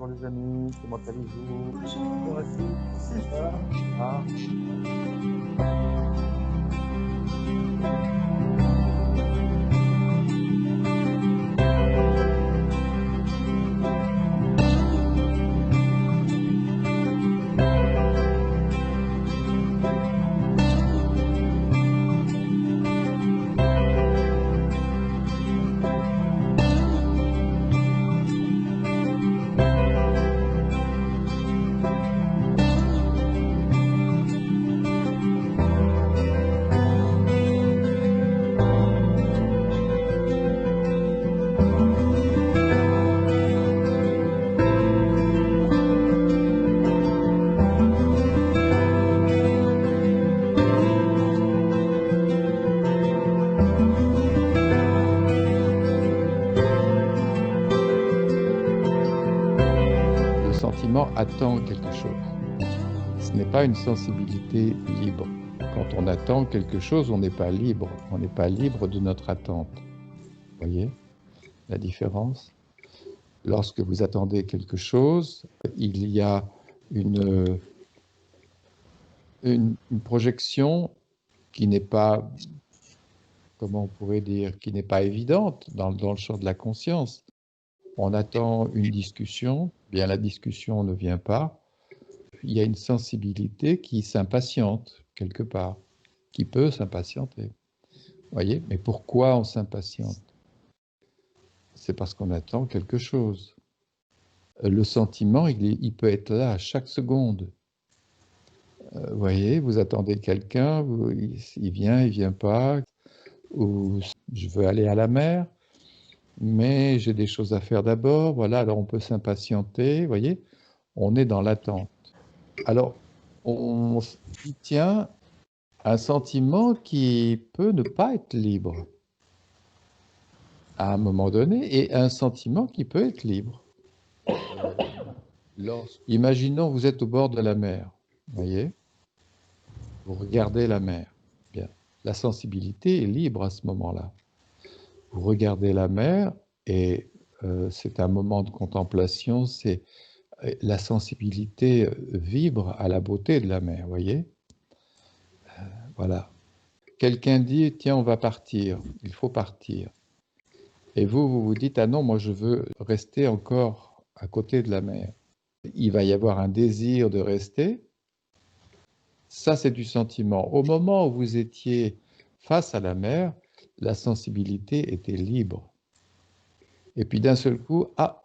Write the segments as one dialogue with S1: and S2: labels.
S1: bonjour les amis, comment allez-vous?
S2: Bonjour.
S1: Bonjour à tous, ça va? Ah,
S3: le sentiment attend quelque chose. Ce n'est pas une sensibilité libre. Quand on attend quelque chose, on n'est pas libre. On n'est pas libre de notre attente. Vous voyez la différence? Lorsque vous attendez quelque chose, il y a une projection qui n'est pas, comment on pourrait dire, qui n'est pas évidente dans le champ de la conscience. On attend une discussion, bien la discussion ne vient pas. Il y a une sensibilité qui s'impatiente quelque part, qui peut s'impatienter. Voyez? Mais pourquoi on s'impatiente? C'est parce qu'on attend quelque chose. Le sentiment, il peut être là à chaque seconde. Vous voyez, vous attendez quelqu'un, il vient pas, ou je veux aller à la mer, mais j'ai des choses à faire d'abord. Voilà, alors on peut s'impatienter. Vous voyez, on est dans l'attente. Alors, on y tient un sentiment qui peut ne pas être libre à un moment donné et un sentiment qui peut être libre. Imaginons vous êtes au bord de la mer, voyez, vous regardez la mer. Bien, la sensibilité est libre à ce moment-là. Vous regardez la mer et c'est un moment de contemplation, c'est la sensibilité vibre à la beauté de la mer, voyez. Voilà. Quelqu'un dit, tiens, on va partir, il faut partir. Et vous vous dites, ah non, moi je veux rester encore à côté de la mer. Il va y avoir un désir de rester. Ça, c'est du sentiment. Au moment où vous étiez face à la mer, la sensibilité était libre. Et puis d'un seul coup, ah,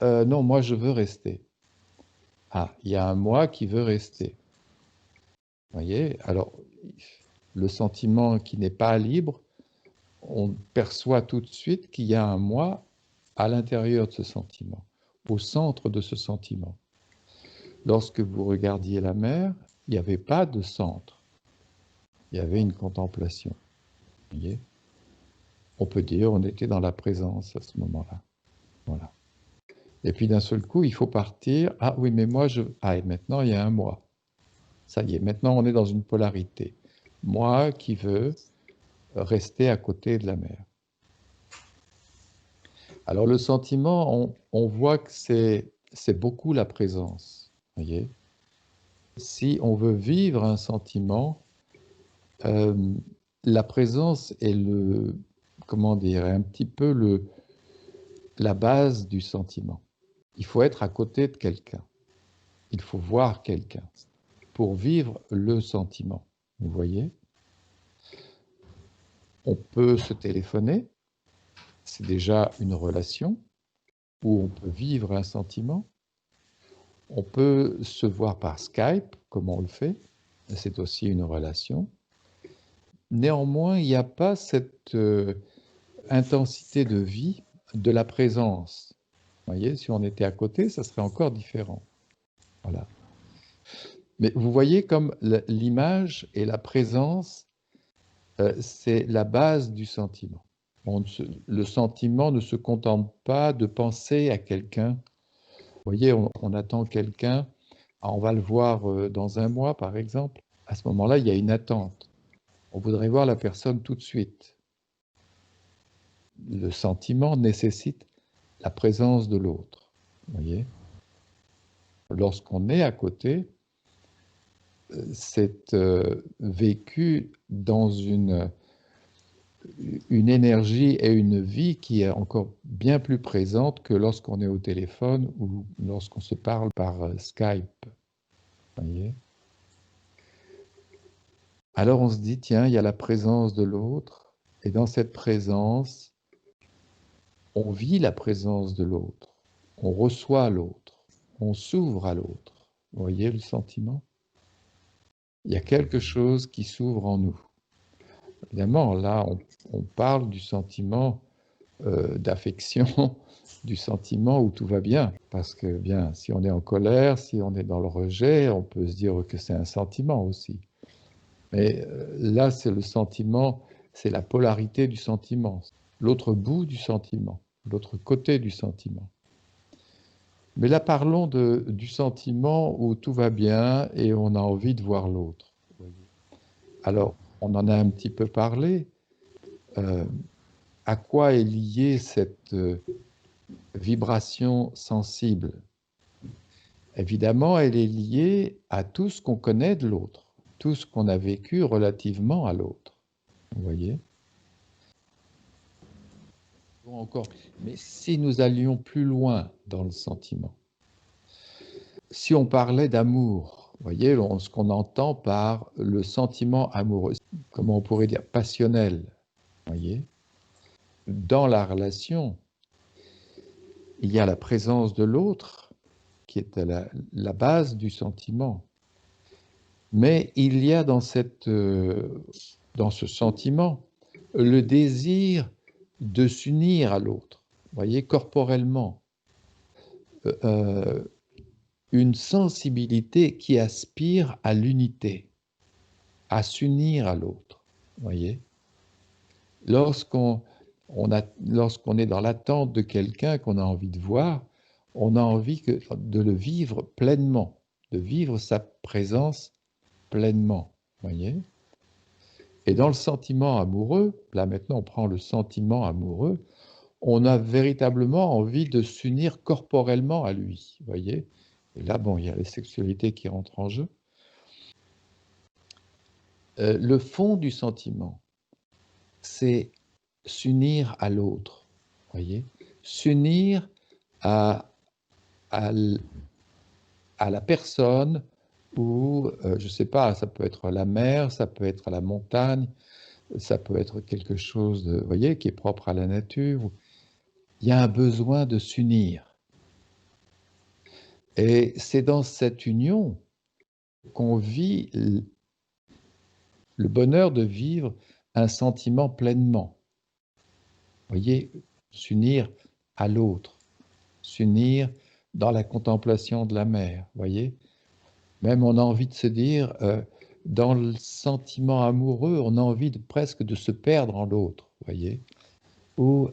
S3: non, moi je veux rester. Ah, il y a un moi qui veut rester. Vous voyez? Alors, le sentiment qui n'est pas libre, on perçoit tout de suite qu'il y a un moi à l'intérieur de ce sentiment, au centre de ce sentiment. Lorsque vous regardiez la mer, il n'y avait pas de centre, il y avait une contemplation. Vous voyez? On peut dire on était dans la présence à ce moment-là. Voilà. Et puis d'un seul coup, il faut partir. Ah oui, mais moi, ah, et maintenant, il y a un moi. Ça y est, maintenant, on est dans une polarité. Moi qui veux rester à côté de la mer. Alors le sentiment, on voit que c'est beaucoup la présence. Voyez? Si on veut vivre un sentiment, la présence est comment dire, un petit peu la base du sentiment. Il faut être à côté de quelqu'un. Il faut voir quelqu'un pour vivre le sentiment. Vous voyez? On peut se téléphoner, c'est déjà une relation où on peut vivre un sentiment. On peut se voir par Skype, comme on le fait, c'est aussi une relation. Néanmoins, il n'y a pas cette intensité de vie de la présence. Vous voyez, si on était à côté, ça serait encore différent. Voilà. Mais vous voyez comme l'image et la présence, c'est la base du sentiment. Le sentiment ne se contente pas de penser à quelqu'un. Vous voyez, on attend quelqu'un, on va le voir dans un mois par exemple. À ce moment-là, il y a une attente. On voudrait voir la personne tout de suite. Le sentiment nécessite la présence de l'autre. Vous voyez? lorsqu'on est à côté, c'est vécu dans une énergie et une vie qui est encore bien plus présente que lorsqu'on est au téléphone ou lorsqu'on se parle par Skype. Voyez? Alors on se dit, tiens, il y a la présence de l'autre, et dans cette présence, on vit la présence de l'autre, on reçoit l'autre, on s'ouvre à l'autre. Vous voyez le sentiment? Il y a quelque chose qui s'ouvre en nous. Évidemment, là, on parle du sentiment d'affection, du sentiment où tout va bien. Parce que, bien, si on est en colère, si on est dans le rejet, on peut se dire que c'est un sentiment aussi. Mais là, c'est le sentiment, c'est la polarité du sentiment, l'autre bout du sentiment, l'autre côté du sentiment. Mais là, parlons du sentiment où tout va bien et on a envie de voir l'autre. Alors, on en a un petit peu parlé. À quoi est liée cette vibration sensible? Évidemment, elle est liée à tout ce qu'on connaît de l'autre, tout ce qu'on a vécu relativement à l'autre. Vous voyez? Bon, encore. Mais si nous allions plus loin dans le sentiment, si on parlait d'amour, vous voyez, ce qu'on entend par le sentiment amoureux, comment on pourrait dire, passionnel, vous voyez? Dans la relation, il y a la présence de l'autre qui est à la base du sentiment. Mais il y a dans ce sentiment le désir de s'unir à l'autre, vous voyez, corporellement. Une sensibilité qui aspire à l'unité, à s'unir à l'autre, vous voyez. Lorsqu'on est dans l'attente de quelqu'un qu'on a envie de voir, on a envie de le vivre pleinement, de vivre sa présence pleinement, voyez. Et dans le sentiment amoureux, là maintenant on prend le sentiment amoureux, on a véritablement envie de s'unir corporellement à lui, voyez. Et là, bon, il y a la sexualité qui rentre en jeu. Le fond du sentiment, c'est s'unir à l'autre, voyez, s'unir à la personne ou, je ne sais pas, ça peut être la mer, ça peut être la montagne, ça peut être quelque chose, vous voyez, qui est propre à la nature. Il y a un besoin de s'unir. Et c'est dans cette union qu'on vit le bonheur de vivre un sentiment pleinement. Vous voyez, s'unir à l'autre, s'unir dans la contemplation de la mer, vous voyez. Même on a envie de se dire, dans le sentiment amoureux, on a envie presque de se perdre en l'autre, vous voyez, où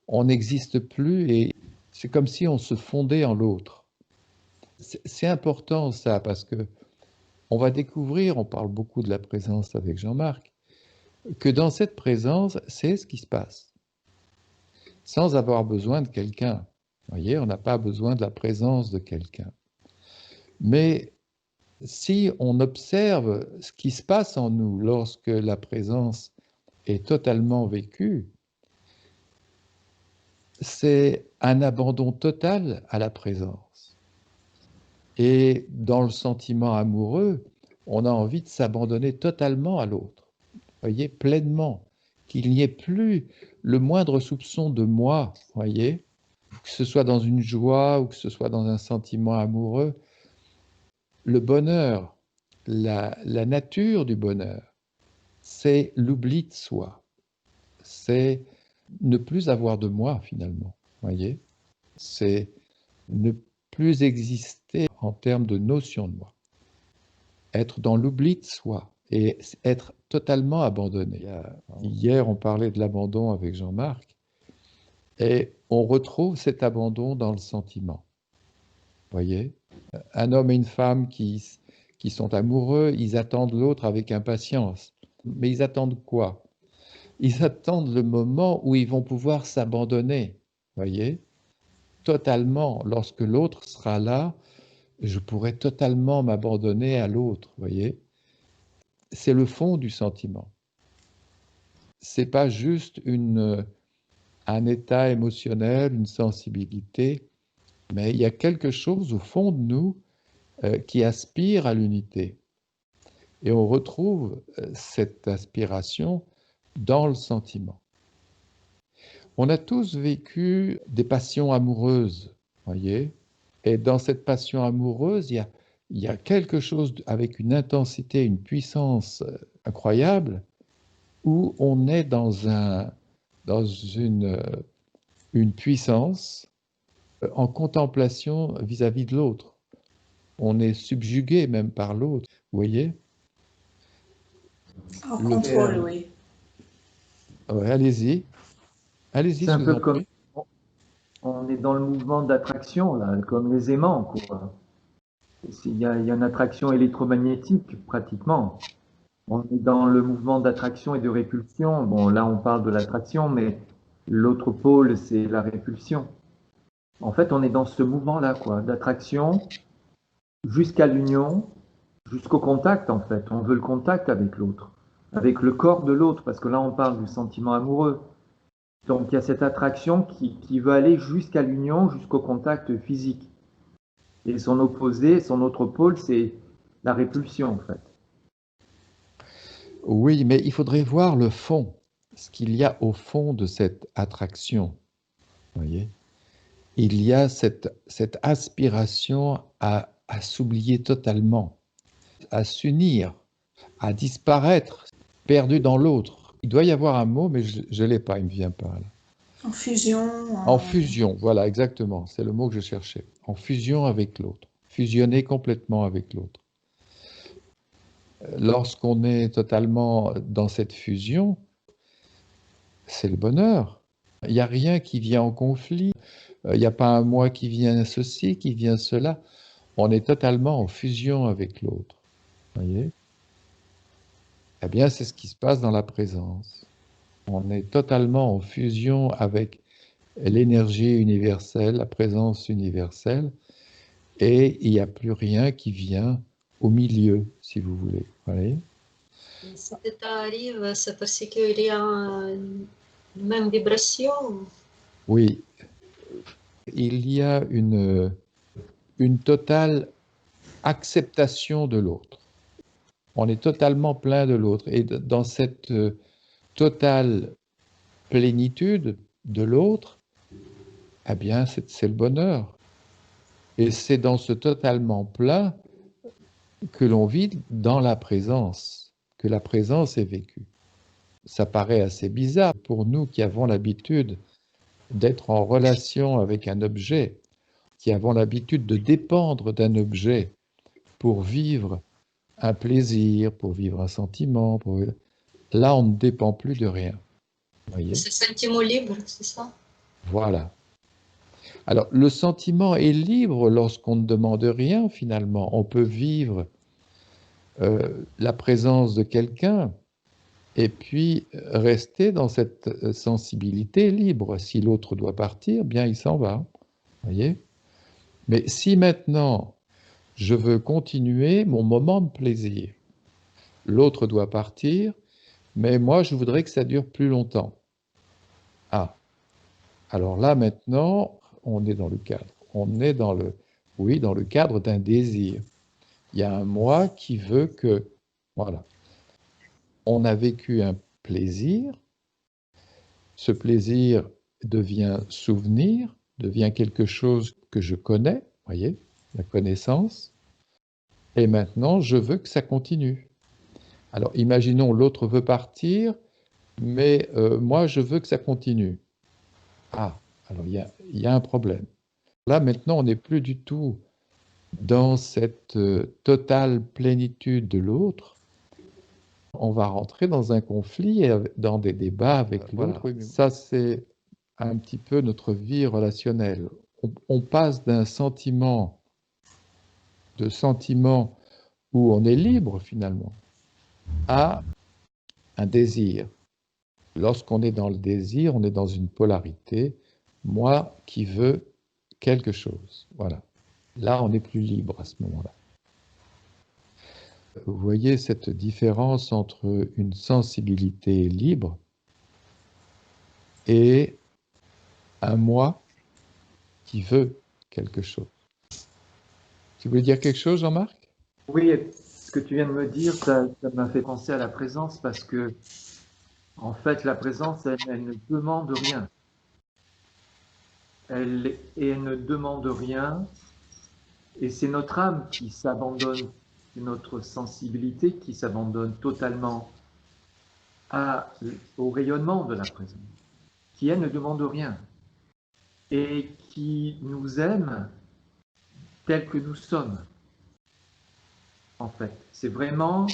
S3: on n'existe plus et c'est comme si on se fondait en l'autre. C'est important ça, parce que on va découvrir, on parle beaucoup de la présence avec Jean-Marc, que dans cette présence, c'est ce qui se passe. Sans avoir besoin de quelqu'un. Vous voyez, on n'a pas besoin de la présence de quelqu'un. Mais si on observe ce qui se passe en nous lorsque la présence est totalement vécue, c'est un abandon total à la présence. Et dans le sentiment amoureux, on a envie de s'abandonner totalement à l'autre. Vous voyez, pleinement, qu'il n'y ait plus le moindre soupçon de moi, vous voyez, que ce soit dans une joie ou que ce soit dans un sentiment amoureux. Le bonheur, la nature du bonheur, c'est l'oubli de soi, c'est ne plus avoir de moi finalement, vous voyez, c'est ne plus exister en termes de notion de moi, être dans l'oubli de soi et être totalement abandonné. Hier, on parlait de l'abandon avec Jean-Marc et on retrouve cet abandon dans le sentiment. Vous voyez, un homme et une femme qui sont amoureux, ils attendent l'autre avec impatience. Mais ils attendent quoi? Ils attendent le moment où ils vont pouvoir s'abandonner, vous voyez, totalement, lorsque l'autre sera là je pourrais totalement m'abandonner à l'autre, vous voyez? C'est le fond du sentiment. C'est pas juste un état émotionnel, une sensibilité, mais il y a quelque chose au fond de nous qui aspire à l'unité. Et on retrouve cette aspiration dans le sentiment. On a tous vécu des passions amoureuses, voyez, et dans cette passion amoureuse, il y a quelque chose avec une intensité, une puissance incroyable, où on est dans une puissance en contemplation vis-à-vis de l'autre. On est subjugué même par l'autre, vous voyez?
S2: En contrôle, oui.
S3: Ouais, allez-y, allez-y,
S4: C'est
S3: je
S4: un
S3: vous
S4: peu
S3: en
S4: comme
S3: prie.
S4: on est dans le mouvement d'attraction, là, comme les aimants, quoi. Il y a une attraction électromagnétique, pratiquement. On est dans le mouvement d'attraction et de répulsion. Bon, là, on parle de l'attraction, mais l'autre pôle, c'est la répulsion. En fait, on est dans ce mouvement-là, quoi, d'attraction jusqu'à l'union, jusqu'au contact, en fait. On veut le contact avec l'autre, avec le corps de l'autre, parce que là, on parle du sentiment amoureux. Donc, il y a cette attraction qui veut aller jusqu'à l'union, jusqu'au contact physique. Et son opposé, son autre pôle, c'est la répulsion, en fait.
S3: Oui, mais il faudrait voir le fond, ce qu'il y a au fond de cette attraction, vous voyez? Il y a cette aspiration à s'oublier totalement, à s'unir, à disparaître, perdu dans l'autre. Il doit y avoir un mot, mais je ne l'ai pas, il ne me vient pas là.
S2: En fusion.
S3: En fusion, voilà, exactement, c'est le mot que je cherchais. En fusion avec l'autre, fusionner complètement avec l'autre. Lorsqu'on est totalement dans cette fusion, c'est le bonheur. Il n'y a rien qui vient en conflit. Il n'y a pas un moi qui vient ceci, qui vient cela. On est totalement en fusion avec l'autre. Voyez? Eh bien, c'est ce qui se passe dans la présence. On est totalement en fusion avec l'énergie universelle, la présence universelle, et il n'y a plus rien qui vient au milieu, si vous voulez. Voyez?
S5: Cet état arrive, c'est parce qu'il y a une même vibration.
S3: Oui, il y a une totale acceptation de l'autre. On est totalement plein de l'autre. Et dans cette totale plénitude de l'autre, eh bien, c'est le bonheur. Et c'est dans ce totalement plein que l'on vit dans la présence, que la présence est vécue. Ça paraît assez bizarre pour nous qui avons l'habitude d'être en relation avec un objet, qui avons l'habitude de dépendre d'un objet pour vivre un plaisir, pour vivre un sentiment. Là, on ne dépend plus de rien. Voyez?
S5: C'est le sentiment libre, c'est ça?
S3: Voilà. Alors, le sentiment est libre lorsqu'on ne demande rien, finalement. On peut vivre la présence de quelqu'un et puis rester dans cette sensibilité libre. Si l'autre doit partir, bien, il s'en va. Voyez? Mais si maintenant, je veux continuer mon moment de plaisir, l'autre doit partir, mais moi, je voudrais que ça dure plus longtemps. Ah, alors là, maintenant, on est dans le cadre. On est dans le cadre d'un désir. Il y a un moi qui veut que, voilà, on a vécu un plaisir, ce plaisir devient souvenir, devient quelque chose que je connais, voyez, la connaissance, et maintenant, je veux que ça continue. Alors, imaginons, l'autre veut partir, mais moi, je veux que ça continue. Ah, alors il y a un problème. Là, maintenant, on n'est plus du tout dans cette totale plénitude de l'autre. On va rentrer dans un conflit, dans des débats avec l'autre. Voilà. Ça, c'est un petit peu notre vie relationnelle. On passe d'un sentiment où on est libre, finalement, à un désir. Lorsqu'on est dans le désir, on est dans une polarité. Moi qui veux quelque chose. Voilà. Là, on n'est plus libre à ce moment-là. Vous voyez cette différence entre une sensibilité libre et un moi qui veut quelque chose. Tu voulais dire quelque chose, Jean-Marc?
S4: Oui, ce que tu viens de me dire, ça m'a fait penser à la présence parce que, en fait, la présence, elle ne demande rien. Elle ne demande rien, et c'est notre âme qui s'abandonne, c'est notre sensibilité qui s'abandonne totalement au rayonnement de la présence, qui elle ne demande rien et qui nous aime tels que nous sommes. En fait, c'est vraiment,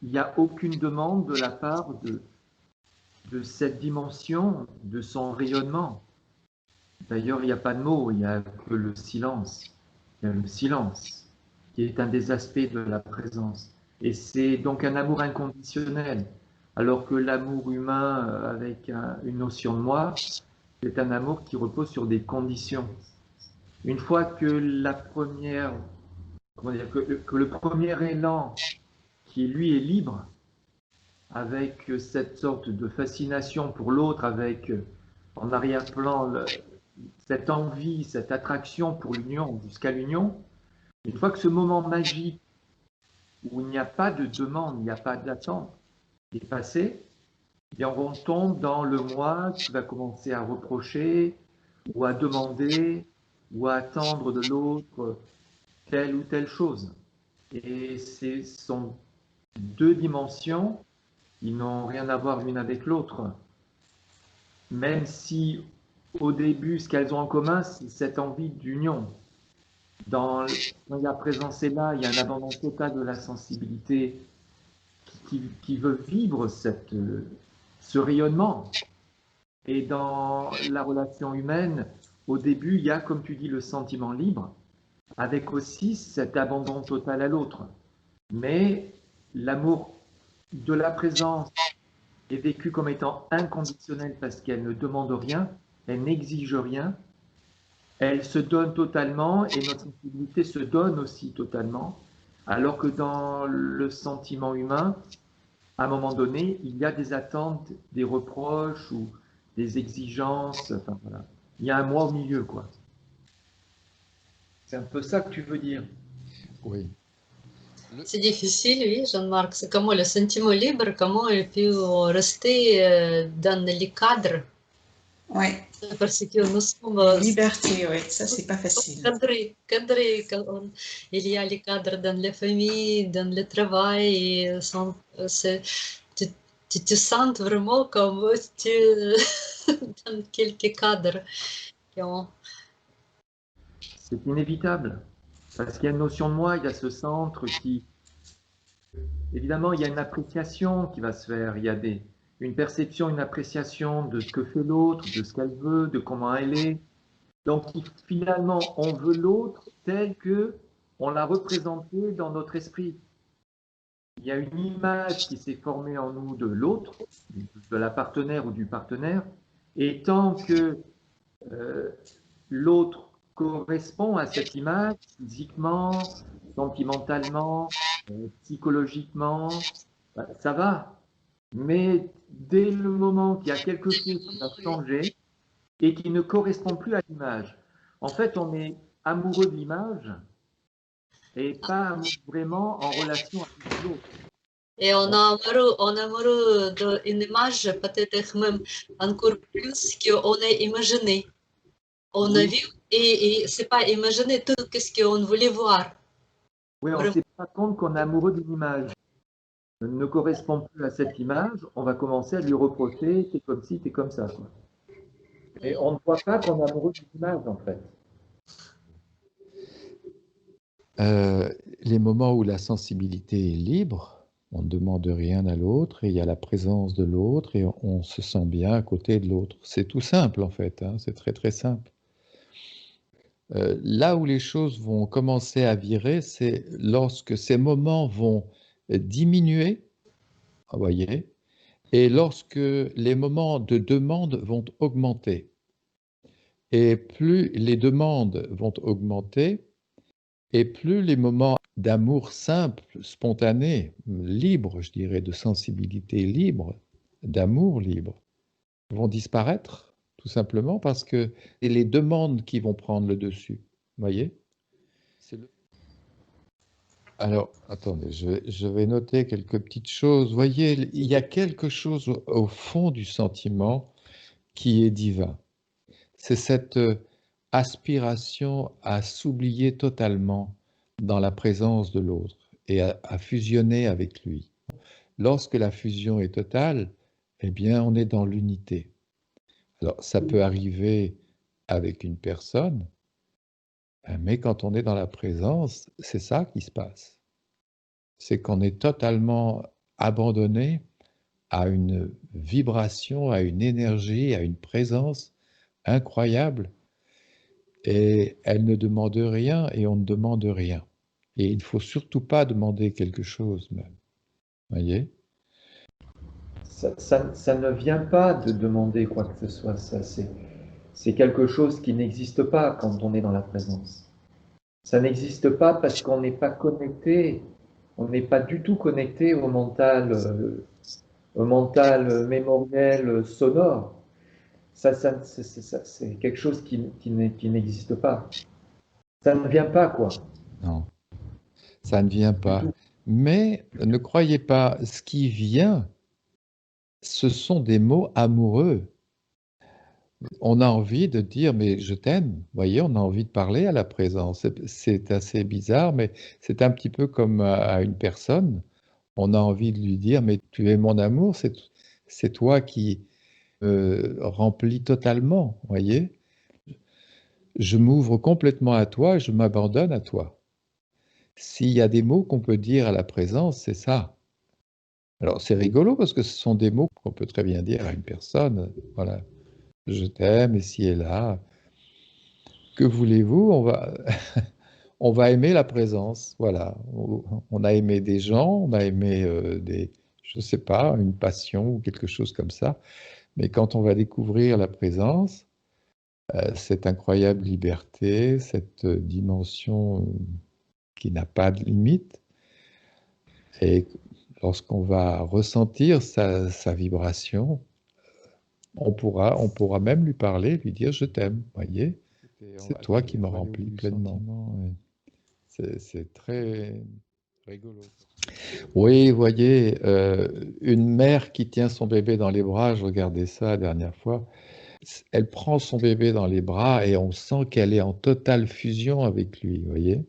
S4: il n'y a aucune demande de la part de cette dimension, de son rayonnement. D'ailleurs, il n'y a pas de mots, il n'y a que le silence. Il y a le silence, qui est un des aspects de la présence. Et c'est donc un amour inconditionnel, alors que l'amour humain, avec une notion de moi, c'est un amour qui repose sur des conditions. Une fois que que le premier élan, qui lui est libre, avec cette sorte de fascination pour l'autre, avec en arrière-plan cette envie, cette attraction pour l'union, jusqu'à l'union, une fois que ce moment magique où il n'y a pas de demande, il n'y a pas d'attente est passé, eh bien on tombe dans le moi qui va commencer à reprocher ou à demander ou à attendre de l'autre telle ou telle chose. Et ce sont deux dimensions qui n'ont rien à voir l'une avec l'autre. Même si au début, ce qu'elles ont en commun, c'est cette envie d'union. Quand la présence est là, il y a un abandon total de la sensibilité qui veut vivre ce rayonnement. Et dans la relation humaine, au début, il y a, comme tu dis, le sentiment libre, avec aussi cet abandon total à l'autre. Mais l'amour de la présence est vécu comme étant inconditionnel parce qu'elle ne demande rien, elle n'exige rien, elle se donne totalement et notre sensibilité se donne aussi totalement, alors que dans le sentiment humain, à un moment donné, il y a des attentes, des reproches ou des exigences, enfin voilà. Il y a un moi au milieu, quoi. C'est un peu ça que tu veux dire.
S3: Oui.
S5: C'est difficile, oui, Jean-Marc. C'est comment le sentiment libre, comment il peut rester dans les cadres.
S2: Oui,
S5: Parce que nous sommes
S2: liberté, oui, ça c'est pas facile.
S5: cadrés. Il y a les cadres dans la famille, dans le travail. Et tu te sens vraiment comme tu dans quelques cadres.
S4: C'est inévitable. Parce qu'il y a une notion de moi, il y a ce centre qui... Évidemment, il y a une appréciation qui va se faire. Il y a une perception, une appréciation de ce que fait l'autre, de ce qu'elle veut, de comment elle est. Donc, finalement, on veut l'autre tel que on l'a représenté dans notre esprit. Il y a une image qui s'est formée en nous de l'autre, de la partenaire ou du partenaire, et tant que l'autre correspond à cette image physiquement, sentimentalement, psychologiquement, ça va. Mais dès le moment qu'il y a quelque chose qui va changer et qui ne correspond plus à l'image, en fait, on est amoureux de l'image et pas vraiment en relation avec l'autre.
S5: Et on est amoureux d'une image, peut-être même encore plus qu'on est imaginé. On a vu et c'est pas imaginer tout ce qu'on voulait voir.
S4: Oui, on ne s'est pas compte qu'on est amoureux d'une image. Ne correspond plus à cette image, on va commencer à lui reprocher, t'es comme ci, t'es comme ça. Quoi. Et on ne voit pas qu'on est amoureux d'une image, en fait.
S3: Les moments où la sensibilité est libre, on ne demande rien à l'autre et il y a la présence de l'autre et on se sent bien à côté de l'autre. C'est tout simple en fait, hein, c'est très très simple. Là où les choses vont commencer à virer, c'est lorsque ces moments vont diminuer, vous voyez, et lorsque les moments de demande vont augmenter. Et plus les demandes vont augmenter, Et plus les moments d'amour simple, spontané, libre, je dirais, de sensibilité libre, d'amour libre, vont disparaître, tout simplement parce que c'est les demandes qui vont prendre le dessus. Vous voyez? Alors, attendez, je vais noter quelques petites choses. Vous voyez, il y a quelque chose au fond du sentiment qui est divin. C'est cette aspiration à s'oublier totalement dans la présence de l'autre et à fusionner avec lui. Lorsque la fusion est totale, eh bien, on est dans l'unité. Alors, ça peut arriver avec une personne, mais quand on est dans la présence, c'est ça qui se passe. C'est qu'on est totalement abandonné à une vibration, à une énergie, à une présence incroyable. Et elle ne demande rien et on ne demande rien. Et il ne faut surtout pas demander quelque chose même. Voyez?
S4: Ça ne vient pas de demander quoi que ce soit. C'est quelque chose qui n'existe pas quand on est dans la présence. Ça n'existe pas parce qu'on n'est pas connecté, on n'est pas du tout connecté au mental mémoriel, sonore. C'est quelque chose qui n'existe pas. Ça ne vient pas, quoi.
S3: Non, ça ne vient pas. Mais ne croyez pas, ce qui vient, ce sont des mots amoureux. On a envie de dire, mais je t'aime. Vous voyez, on a envie de parler à la présence. C'est assez bizarre, mais c'est un petit peu comme à une personne. On a envie de lui dire, mais tu es mon amour, c'est toi qui me remplis totalement. Vous voyez, je m'ouvre complètement à toi, je m'abandonne à toi. S'il y a des mots qu'on peut dire à la présence, c'est ça. Alors c'est rigolo parce que ce sont des mots qu'on peut très bien dire à une personne. Voilà, je t'aime ici et là. Que voulez-vous? On va aimer la présence. Voilà, on a aimé des gens, on a aimé je ne sais pas, une passion ou quelque chose comme ça. Mais quand on va découvrir la présence, cette incroyable liberté, cette dimension qui n'a pas de limite, et lorsqu'on va ressentir sa vibration, on pourra même lui parler, lui dire je t'aime, voyez, c'est toi qui me remplis pleinement. C'est très rigolo. Oui, voyez, une mère qui tient son bébé dans les bras, je regardais ça la dernière fois, elle prend son bébé dans les bras et on sent qu'elle est en totale fusion avec lui, voyez.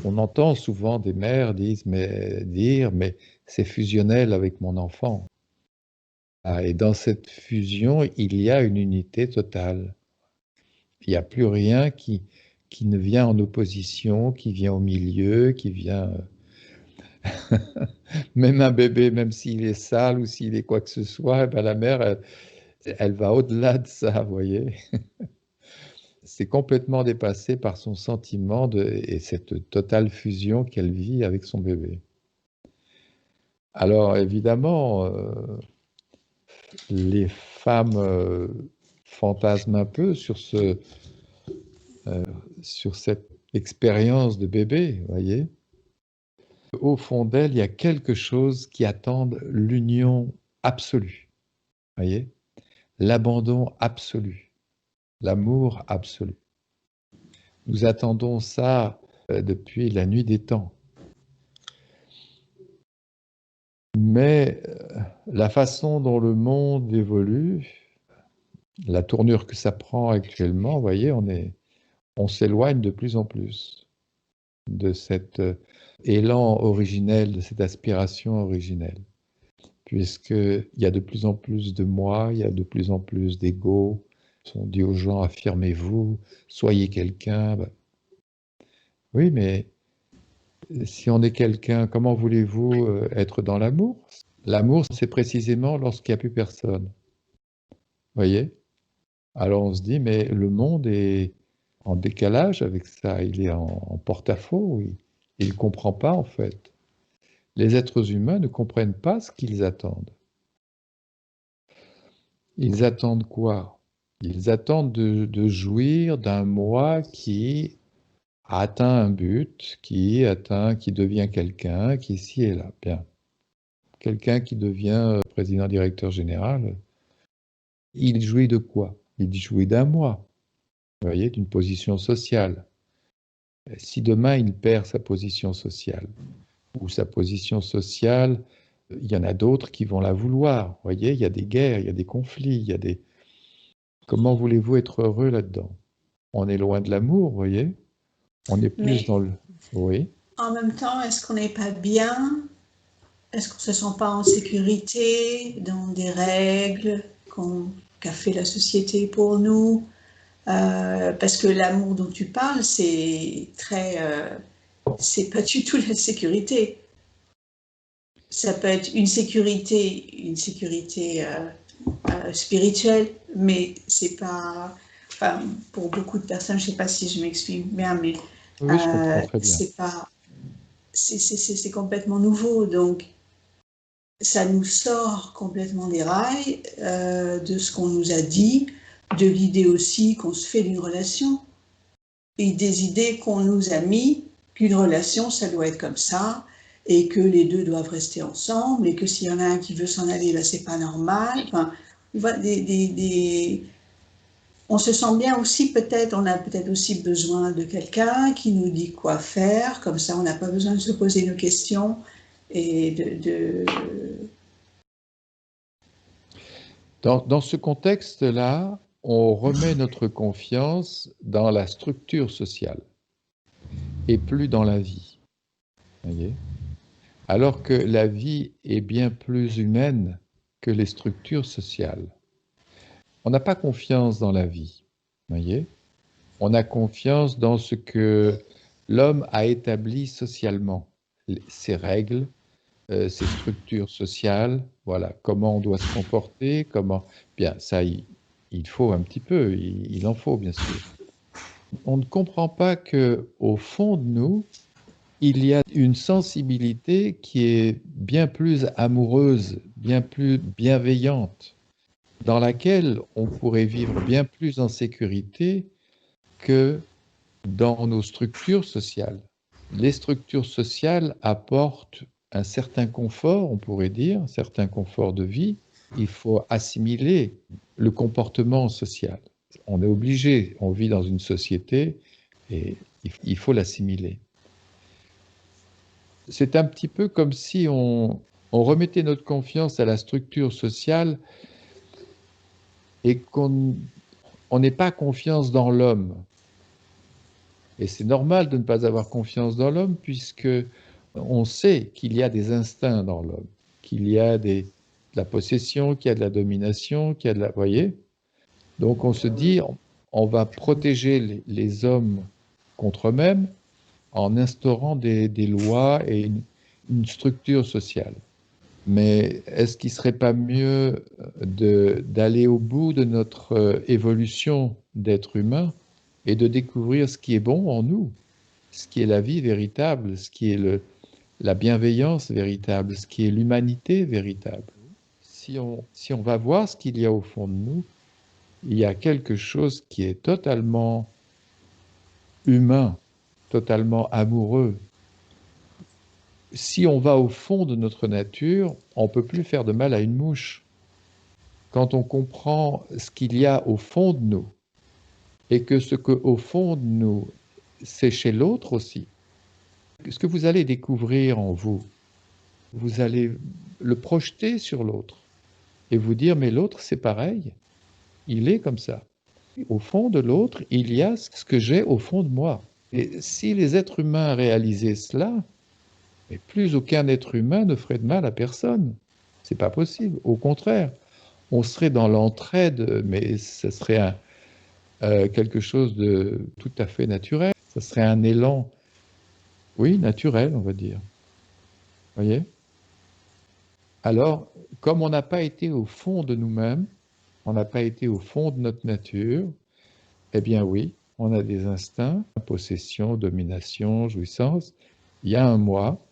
S3: On entend souvent des mères dire, mais c'est fusionnel avec mon enfant. Et dans cette fusion, il y a une unité totale. Il n'y a plus rien qui ne vient en opposition, qui vient au milieu, qui vient... Même un bébé, même s'il est sale ou s'il est quoi que ce soit, ben la mère, elle va au-delà de ça, vous voyez. C'est complètement dépassé par son sentiment et cette totale fusion qu'elle vit avec son bébé. Alors évidemment, les femmes fantasment un peu sur cette expérience de bébé, vous voyez. Au fond d'elle, il y a quelque chose qui attend l'union absolue, vous voyez, l'abandon absolu, l'amour absolu. Nous attendons ça depuis la nuit des temps. Mais la façon dont le monde évolue, la tournure que ça prend actuellement, vous voyez, on s'éloigne de plus en plus de cet élan originel, de cette aspiration originelle. Puisqu'il y a de plus en plus de moi, il y a de plus en plus d'ego. On dit aux gens, affirmez-vous, soyez quelqu'un. Ben, oui, mais si on est quelqu'un, comment voulez-vous être dans l'amour? L'amour, c'est précisément lorsqu'il n'y a plus personne. Vous voyez? Alors on se dit, mais le monde est en décalage avec ça, il est en porte-à-faux, il ne comprend pas en fait. Les êtres humains ne comprennent pas ce qu'ils attendent. Ils attendent quoi? Ils attendent de jouir d'un moi qui a atteint un but, qui devient quelqu'un, qui ici et là. Bien. Quelqu'un qui devient président directeur général, il jouit de quoi? Il jouit d'un moi, vous voyez, d'une position sociale. Si demain il perd sa position sociale, ou sa position sociale, il y en a d'autres qui vont la vouloir. Vous voyez, il y a des guerres, il y a des conflits, il y a des... Comment voulez-vous être heureux là-dedans? On est loin de l'amour, vous voyez? On est plus
S2: Mais
S3: dans le... Oui.
S2: en même temps, est-ce qu'on n'est pas bien? Est-ce qu'on ne se sent pas en sécurité dans des règles qu'a fait la société pour nous? Parce que l'amour dont tu parles, c'est pas du tout la sécurité. Ça peut être une sécurité spirituelle, mais c'est pas. Enfin, pour beaucoup de personnes, je ne sais pas si je m'exprime bien, mais
S3: Oui, je comprends très bien.
S2: c'est pas. C'est complètement nouveau, donc ça nous sort complètement des rails de ce qu'on nous a dit, de l'idée aussi qu'on se fait d'une relation et des idées qu'on nous a mis qu'une relation, ça doit être comme ça et que les deux doivent rester ensemble et que s'il y en a un qui veut s'en aller, là, c'est pas normal. Enfin, on se sent bien aussi, peut-être, on a peut-être aussi besoin de quelqu'un qui nous dit quoi faire, comme ça on n'a pas besoin de se poser nos questions et
S3: Dans ce contexte-là, on remet notre confiance dans la structure sociale et plus dans la vie. Voyez? Alors que la vie est bien plus humaine que les structures sociales. On n'a pas confiance dans la vie. Voyez? On a confiance dans ce que l'homme a établi socialement, ses règles, ses structures sociales, voilà, comment on doit se comporter, comment... Bien, ça, il faut un petit peu, il en faut, bien sûr. On ne comprend pas qu'au fond de nous, il y a une sensibilité qui est bien plus amoureuse, bien plus bienveillante, dans laquelle on pourrait vivre bien plus en sécurité que dans nos structures sociales. Les structures sociales apportent un certain confort, on pourrait dire, un certain confort de vie. Il faut assimiler le comportement social. On est obligé, on vit dans une société et il faut l'assimiler. C'est un petit peu comme si on remettait notre confiance à la structure sociale et qu'on n'ait pas confiance dans l'homme. Et c'est normal de ne pas avoir confiance dans l'homme puisque on sait qu'il y a des instincts dans l'homme, qu'il y a de la possession, qu'il y a de la domination, qu'il y a de la... Vous voyez? Donc on se dit, on va protéger les hommes contre eux-mêmes en instaurant des lois et une structure sociale. Mais est-ce qu'il ne serait pas mieux d'aller au bout de notre évolution d'être humain et de découvrir ce qui est bon en nous, ce qui est la vie véritable, ce qui est la bienveillance véritable, ce qui est l'humanité véritable? Si on va voir ce qu'il y a au fond de nous, il y a quelque chose qui est totalement humain, totalement amoureux. Si on va au fond de notre nature, on ne peut plus faire de mal à une mouche. Quand on comprend ce qu'il y a au fond de nous, et que ce qu'au fond de nous, c'est chez l'autre aussi, ce que vous allez découvrir en vous, vous allez le projeter sur l'autre et vous dire, mais l'autre, c'est pareil, il est comme ça. Au fond de l'autre, il y a ce que j'ai au fond de moi. Et si les êtres humains réalisaient cela, mais plus aucun être humain ne ferait de mal à personne. C'est pas possible. Au contraire, on serait dans l'entraide, mais ce serait quelque chose de tout à fait naturel. Ce serait un élan, oui, naturel, on va dire. Vous voyez? Alors, comme on n'a pas été au fond de nous-mêmes, on n'a pas été au fond de notre nature, eh bien oui, on a des instincts, possession, domination, jouissance. Il y a un moi,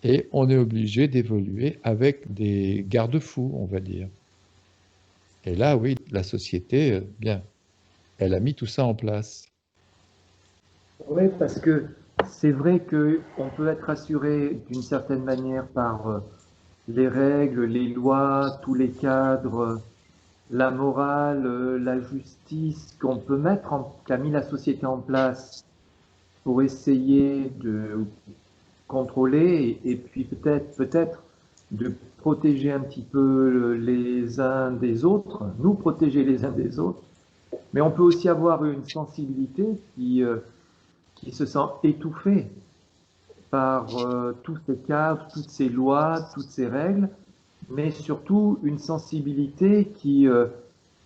S3: et on est obligé d'évoluer avec des garde-fous, on va dire. Et là, oui, la société, bien, elle a mis tout ça en place.
S4: Oui, parce que c'est vrai qu'on peut être assuré d'une certaine manière par les règles, les lois, tous les cadres, la morale, la justice qu'on peut mettre, qu'a mis la société en place pour essayer de contrôler et puis peut-être de protéger un petit peu les uns des autres, nous protéger les uns des autres. Mais on peut aussi avoir une sensibilité qui se sent étouffée par tous ces cadres, toutes ces lois, toutes ces règles, mais surtout une sensibilité qui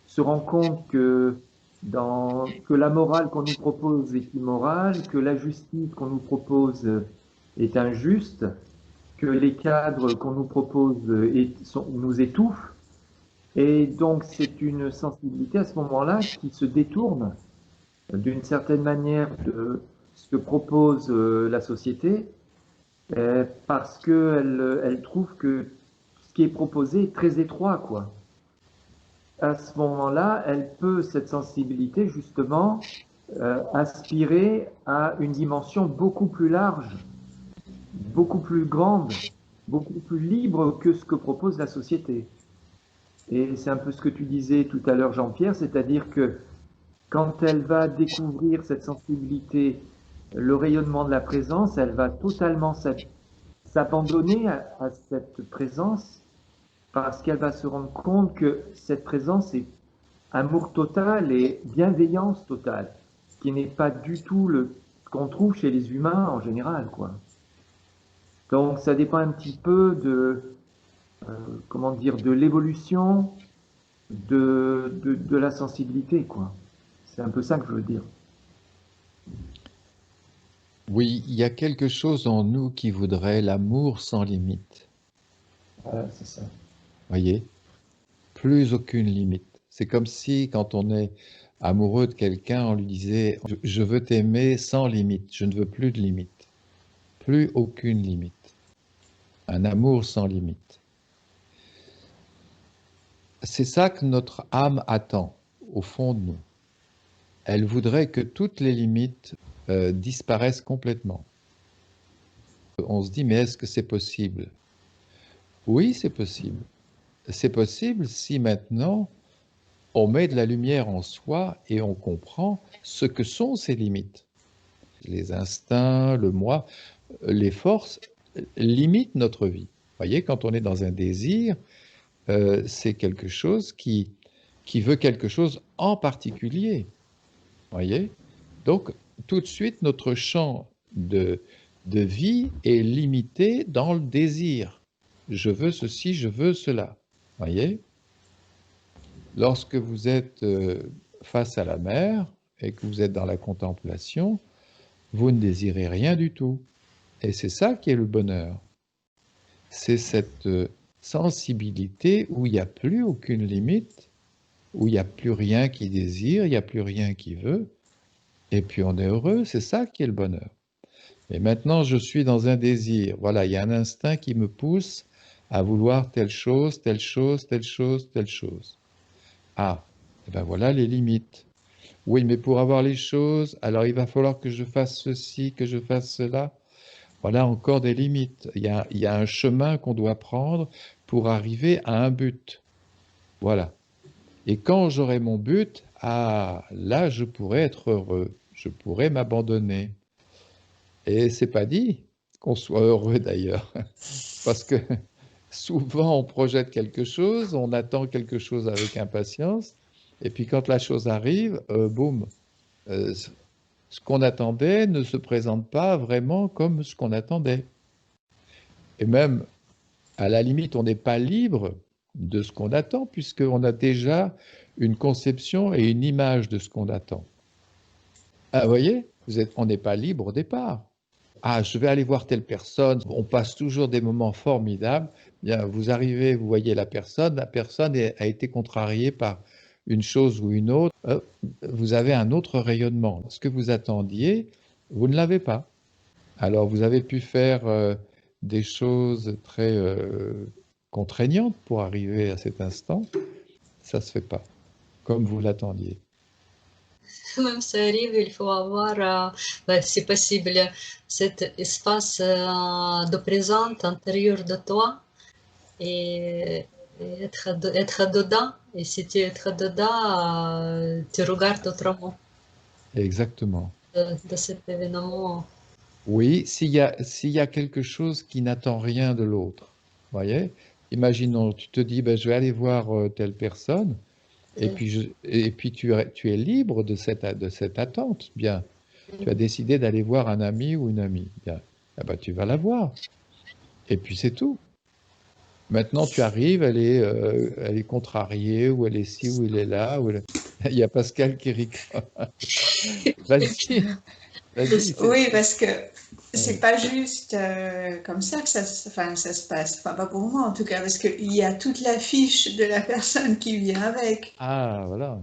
S4: se rend compte que la morale qu'on nous propose est immorale, que la justice qu'on nous propose est injuste, que les cadres qu'on nous propose nous étouffent. Et donc c'est une sensibilité à ce moment-là qui se détourne d'une certaine manière de ce que propose la société parce qu'elle trouve que ce qui est proposé est très étroit, quoi. À ce moment-là, cette sensibilité, justement, aspirer à une dimension beaucoup plus large, beaucoup plus grande, beaucoup plus libre que ce que propose la société. Et c'est un peu ce que tu disais tout à l'heure, Jean-Pierre, c'est-à-dire que quand elle va découvrir cette sensibilité, le rayonnement de la présence, elle va totalement s'abandonner à cette présence parce qu'elle va se rendre compte que cette présence est amour total et bienveillance totale, ce qui n'est pas du tout ce qu'on trouve chez les humains en général, quoi. Donc ça dépend un petit peu comment dire, de l'évolution de la sensibilité, quoi. C'est un peu ça que je veux dire.
S3: Oui, il y a quelque chose en nous qui voudrait l'amour sans limite.
S4: Voilà, c'est ça.
S3: Voyez? Plus aucune limite. C'est comme si, quand on est amoureux de quelqu'un, on lui disait « Je veux t'aimer sans limite, je ne veux plus de limite. » Plus aucune limite. Un amour sans limite. C'est ça que notre âme attend, au fond de nous. Elle voudrait que toutes les limites disparaissent complètement. On se dit, mais est-ce que c'est possible? Oui, c'est possible. C'est possible si maintenant on met de la lumière en soi et on comprend ce que sont ces limites. Les instincts, le moi, les forces limitent notre vie. Vous voyez, quand on est dans un désir, c'est quelque chose qui veut quelque chose en particulier. Vous voyez? Donc, tout de suite, notre champ de vie est limité dans le désir. Je veux ceci, je veux cela. Vous voyez? Lorsque vous êtes face à la mer et que vous êtes dans la contemplation, vous ne désirez rien du tout. Et c'est ça qui est le bonheur. C'est cette sensibilité où il n'y a plus aucune limite, où il n'y a plus rien qui désire, il n'y a plus rien qui veut, et puis on est heureux, c'est ça qui est le bonheur. Et maintenant, je suis dans un désir. Voilà, il y a un instinct qui me pousse à vouloir telle chose, telle chose, telle chose, telle chose. Ah, et ben voilà les limites. Oui, mais pour avoir les choses, alors il va falloir que je fasse ceci, que je fasse cela. Voilà encore des limites. Il y a un chemin qu'on doit prendre pour arriver à un but. Voilà. Et quand j'aurai mon but, ah, là, je pourrai être heureux. Je pourrai m'abandonner. Et c'est pas dit qu'on soit heureux d'ailleurs. Parce que souvent, on projette quelque chose, on attend quelque chose avec impatience. Et puis quand la chose arrive, boum, ce qu'on attendait ne se présente pas vraiment comme ce qu'on attendait. Et même, à la limite, on n'est pas libre de ce qu'on attend, puisqu'on a déjà une conception et une image de ce qu'on attend. Ah, vous voyez, on n'est pas libre au départ. Ah, je vais aller voir telle personne. On passe toujours des moments formidables. Bien, vous arrivez, vous voyez la personne a été contrariée par une chose ou une autre. Vous avez un autre rayonnement. Ce que vous attendiez, vous ne l'avez pas. Alors, vous avez pu faire des choses très contraignantes pour arriver à cet instant. Ça ne se fait pas, comme vous l'attendiez.
S5: même ça arrive, il faut avoir, si possible, cet espace de présence intérieur de toi et être dedans. Et si tu es dedans, tu regardes autrement
S3: Exactement.
S5: de cet événement.
S3: Oui, s'il y a quelque chose qui n'attend rien de l'autre, voyez? Imaginons, tu te dis, ben, je vais aller voir telle personne, et puis tu es libre de cette attente. Bien, tu as décidé d'aller voir un ami ou une amie. Bien, ah ben, tu vas la voir. Et puis c'est tout. Maintenant, tu arrives, elle est contrariée, ou elle est ci, ou elle est là. Il y a Pascal qui rigole. Vas-y, vas-y.
S2: Oui, parce que c'est pas juste comme ça que ça se passe. Enfin, pas pour moi en tout cas, parce qu'il y a toute la fiche de la personne qui vient avec.
S3: Ah, voilà.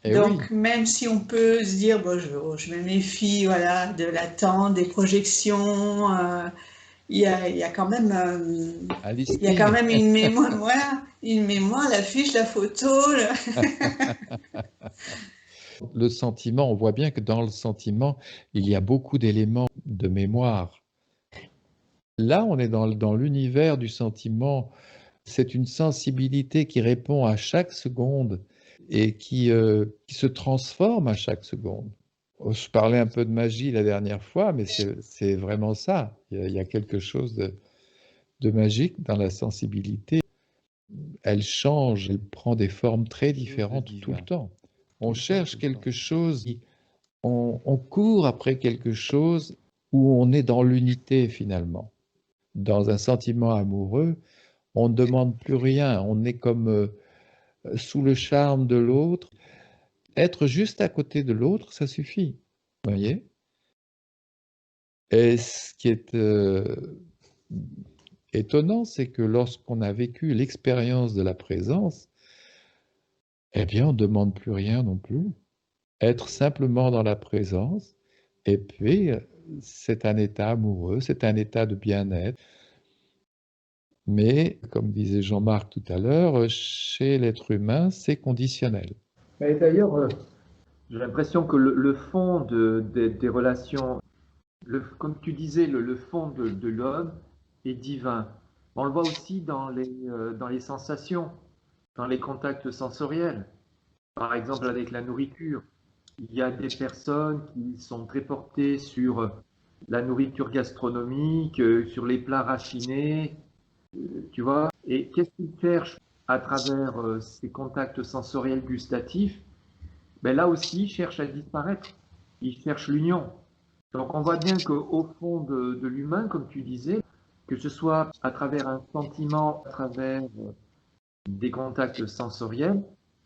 S3: Eh
S2: Donc,
S3: oui.
S2: même si on peut se dire, bon, je me méfie, voilà, de l'attente, des projections, il y a quand même,
S3: Un
S2: il y a quand
S3: listing.
S2: même une mémoire, voilà, une mémoire, la fiche, la photo.
S3: Le sentiment, on voit bien que dans le sentiment, il y a beaucoup d'éléments de mémoire. Là, on est dans l'univers du sentiment. C'est une sensibilité qui répond à chaque seconde et qui se transforme à chaque seconde. Je parlais un peu de magie la dernière fois, mais c'est vraiment ça. Il y a quelque chose de magique dans la sensibilité. Elle change, elle prend des formes très différentes tout le temps. On cherche quelque chose, on court après quelque chose où on est dans l'unité finalement. Dans un sentiment amoureux, on ne demande plus rien, on est comme sous le charme de l'autre. Être juste à côté de l'autre, ça suffit. Vous voyez? Et ce qui est étonnant, c'est que lorsqu'on a vécu l'expérience de la présence, eh bien, on ne demande plus rien non plus. Être simplement dans la présence, et puis c'est un état amoureux, c'est un état de bien-être. Mais, comme disait Jean-Marc tout à l'heure, chez l'être humain, c'est conditionnel.
S4: Et d'ailleurs, j'ai l'impression que le fond des relations, comme tu disais, le fond de l'homme est divin. On le voit aussi dans les sensations, dans les contacts sensoriels. Par exemple, avec la nourriture, il y a des personnes qui sont très portées sur la nourriture gastronomique, sur les plats raffinés, tu vois. Et qu'est-ce qu'ils cherchent à travers ces contacts sensoriels gustatifs? Ben là aussi, ils cherchent à disparaître. Ils cherchent l'union. Donc on voit bien qu'au fond de l'humain, comme tu disais, que ce soit à travers un sentiment, à travers des contacts sensoriels,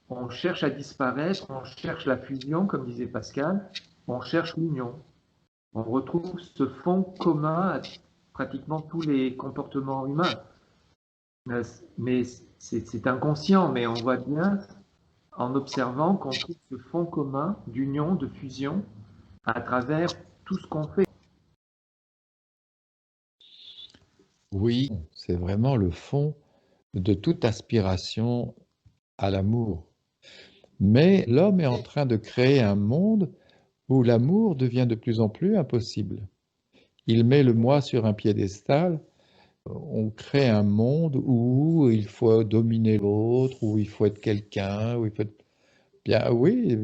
S4: on cherche à disparaître, on cherche la fusion, comme disait Pascal, on cherche l'union. On retrouve ce fond commun à pratiquement tous les comportements humains. Mais c'est inconscient, mais on voit bien en observant qu'on trouve ce fond commun d'union, de fusion à travers tout ce qu'on fait.
S3: Oui, c'est vraiment le fond de toute aspiration à l'amour. Mais l'homme est en train de créer un monde où l'amour devient de plus en plus impossible. Il met le moi sur un piédestal, on crée un monde où il faut dominer l'autre, où il faut être quelqu'un, où il faut être... Bien oui,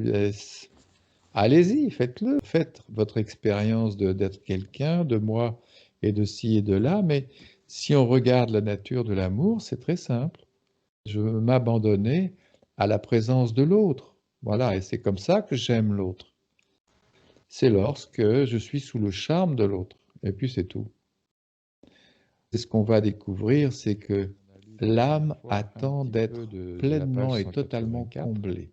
S3: allez-y, faites-le. Faites votre expérience d'être quelqu'un, de moi et de ci et de là, mais si on regarde la nature de l'amour, c'est très simple. Je veux m'abandonner à la présence de l'autre. Voilà, et c'est comme ça que j'aime l'autre. C'est lorsque je suis sous le charme de l'autre. Et puis c'est tout. Et ce qu'on va découvrir, c'est que l'âme attend d'être pleinement et totalement comblée.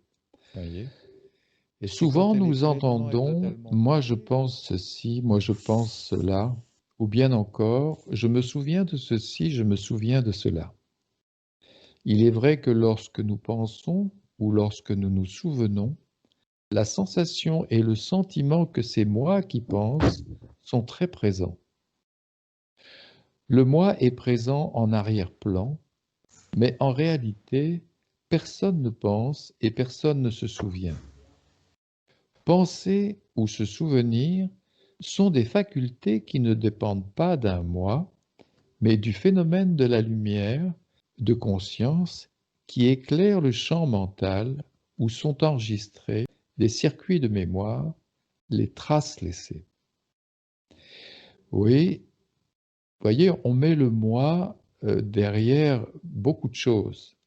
S3: Et souvent nous entendons, moi je pense ceci, moi je pense cela, ou bien encore, je me souviens de ceci, je me souviens de cela. Il est vrai que lorsque nous pensons ou lorsque nous nous souvenons, la sensation et le sentiment que c'est moi qui pense sont très présents. Le moi est présent en arrière-plan, mais en réalité, personne ne pense et personne ne se souvient. Penser ou se souvenir sont des facultés qui ne dépendent pas d'un moi, mais du phénomène de la lumière de conscience qui éclaire le champ mental où sont enregistrés les circuits de mémoire, les traces laissées. Oui, voyez, on met le moi derrière beaucoup de choses,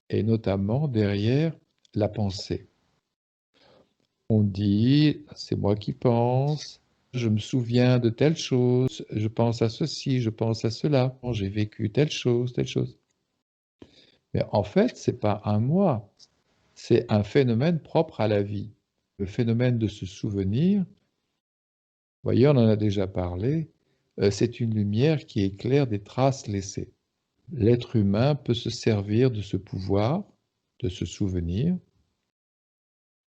S3: et notamment derrière la pensée. On dit, c'est moi qui pense, je me souviens de telle chose, je pense à ceci, je pense à cela, j'ai vécu telle chose, telle chose. Mais en fait, ce n'est pas un moi, c'est un phénomène propre à la vie. Le phénomène de se souvenir, vous voyez, on en a déjà parlé, c'est une lumière qui éclaire des traces laissées. L'être humain peut se servir de ce pouvoir, de se souvenir,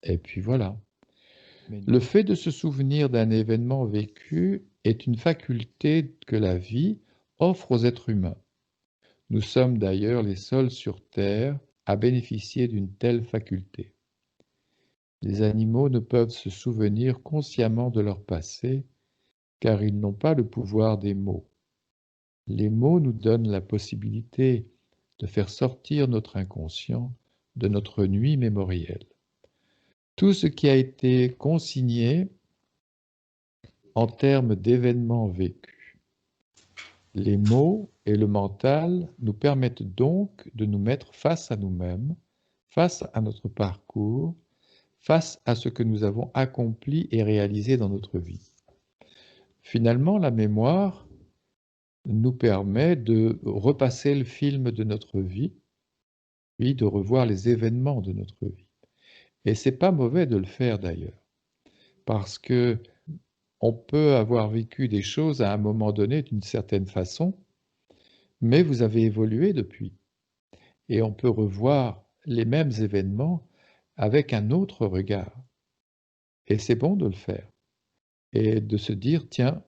S3: et puis voilà. Le fait de se souvenir d'un événement vécu est une faculté que la vie offre aux êtres humains. Nous sommes d'ailleurs les seuls sur Terre à bénéficier d'une telle faculté. Les animaux ne peuvent se souvenir consciemment de leur passé, car ils n'ont pas le pouvoir des mots. Les mots nous donnent la possibilité de faire sortir notre inconscient de notre nuit mémorielle. Tout ce qui a été consigné en termes d'événements vécus. Les mots et le mental nous permettent donc de nous mettre face à nous-mêmes, face à notre parcours, face à ce que nous avons accompli et réalisé dans notre vie. Finalement, la mémoire nous permet de repasser le film de notre vie, puis de revoir les événements de notre vie. Et c'est pas mauvais de le faire d'ailleurs, parce que on peut avoir vécu des choses à un moment donné d'une certaine façon, mais vous avez évolué depuis. Et on peut revoir les mêmes événements avec un autre regard. Et c'est bon de le faire. Et de se dire, tiens,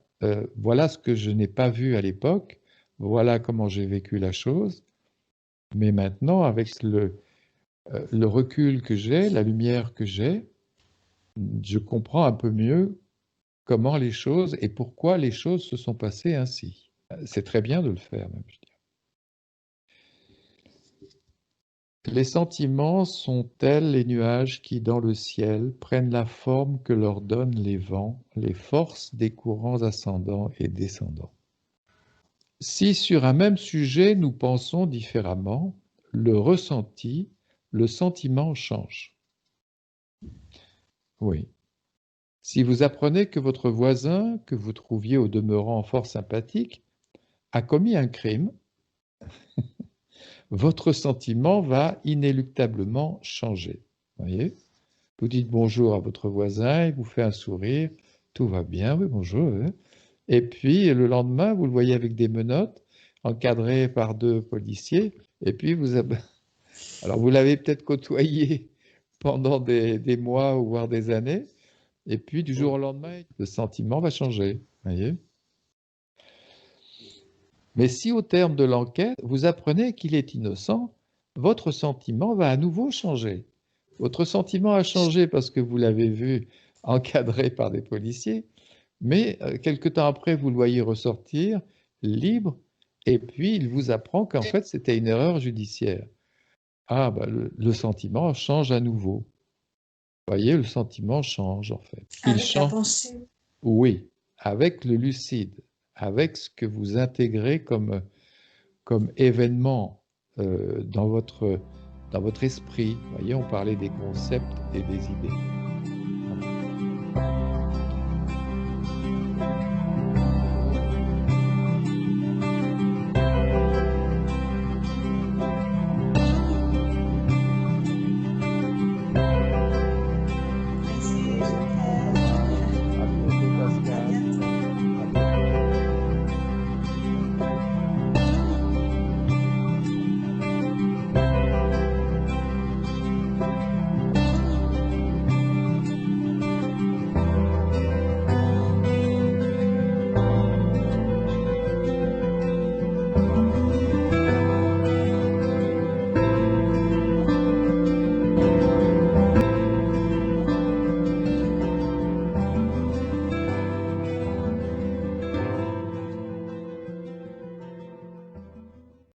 S3: voilà ce que je n'ai pas vu à l'époque, voilà comment j'ai vécu la chose, mais maintenant, avec le recul que j'ai, la lumière que j'ai, je comprends un peu mieux comment les choses et pourquoi les choses se sont passées ainsi. C'est très bien de le faire, même, je dirais. Les sentiments sont tels les nuages qui, dans le ciel, prennent la forme que leur donnent les vents, les forces des courants ascendants et descendants. Si sur un même sujet nous pensons différemment, le ressenti, le sentiment change. Oui. Si vous apprenez que votre voisin, que vous trouviez au demeurant fort sympathique, a commis un crime, votre sentiment va inéluctablement changer. Voyez ? Vous dites bonjour à votre voisin, il vous fait un sourire, tout va bien, oui, bonjour. Oui. Et puis le lendemain, vous le voyez avec des menottes, encadré par 2 policiers, et puis alors vous l'avez peut-être côtoyé pendant des mois ou voire des années, et puis du jour au lendemain, le sentiment va changer. Voyez ? Mais si au terme de l'enquête, vous apprenez qu'il est innocent, votre sentiment va à nouveau changer. Votre sentiment a changé parce que vous l'avez vu encadré par des policiers, mais quelque temps après, vous le voyez ressortir libre, et puis il vous apprend qu'en fait, c'était une erreur judiciaire. Ah, bah, le sentiment change à nouveau. Vous voyez, le sentiment change en fait.
S2: Avec la pensée.
S3: Oui, avec le lucide, avec ce que vous intégrez comme événement dans votre esprit. Vous voyez, on parlait des concepts et des idées.